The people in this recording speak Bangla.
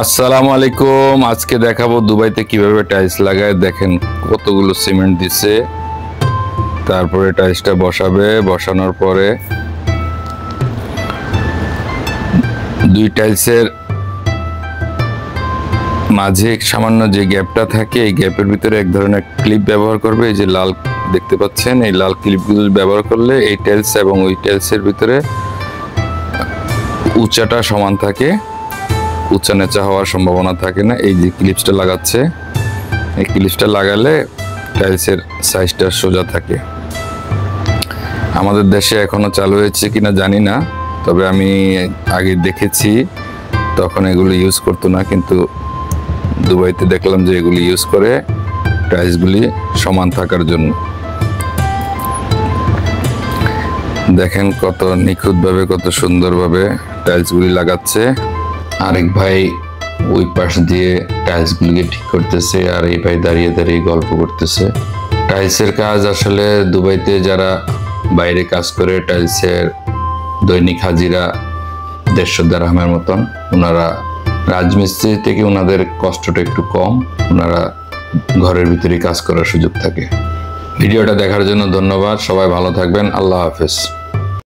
আসসালামু আলাইকুম। আজকে দেখাবো দুবাইতে কিভাবে টাইলস লাগায়। দেখেন কতগুলো সিমেন্ট দিছে, তারপরে টাইলসটা বসাবে। বসানোর পরে দুই টাইলসের মাঝে সামান্য যে গ্যাপটা থাকে, এই গ্যাপের ভিতরে এক ধরনের ক্লিপ ব্যবহার করবে। এই যে লাল দেখতে পাচ্ছেন, এই লাল ক্লিপগুলো ব্যবহার করলে এই টাইলস এবং ওই টাইলসের ভিতরে উচ্চতা সমান থাকে, উঁচা নেচা হওয়ার সম্ভাবনা থাকে না। এই যে ক্লিপসটা লাগাচ্ছে, এই ক্লিপসটা লাগালে টাইলসের সাইজটা সোজা থাকে। আমাদের দেশে এখনো চালু হয়েছে কিনা জানি না, তবে আমি আগে দেখেছি, তখন এগুলো ইউজ করতো না, কিন্তু দুবাইতে দেখলাম যে এগুলি ইউজ করে টাইলসগুলি সমান থাকার জন্য। দেখেন কত নিখুঁতভাবে, কত সুন্দরভাবে টাইলসগুলি লাগাচ্ছে। আরেক ভাই ওই পাশ দিয়ে টাইলসগুলিকে ঠিক করতেছে, আর এই ভাই দাঁড়িয়ে দাঁড়িয়ে গল্প করতেছে। টাইলসের কাজ আসলে দুবাইতে যারা বাইরে কাজ করে, টাইলসের দৈনিক হাজিরা 150 দিরহামের মতন। ওনারা রাজমিস্ত্রি থেকে ওনাদের কষ্টটা একটু কম, ওনারা ঘরের ভিতরেই কাজ করার সুযোগ থাকে। ভিডিওটা দেখার জন্য ধন্যবাদ। সবাই ভালো থাকবেন। আল্লাহ হাফেজ।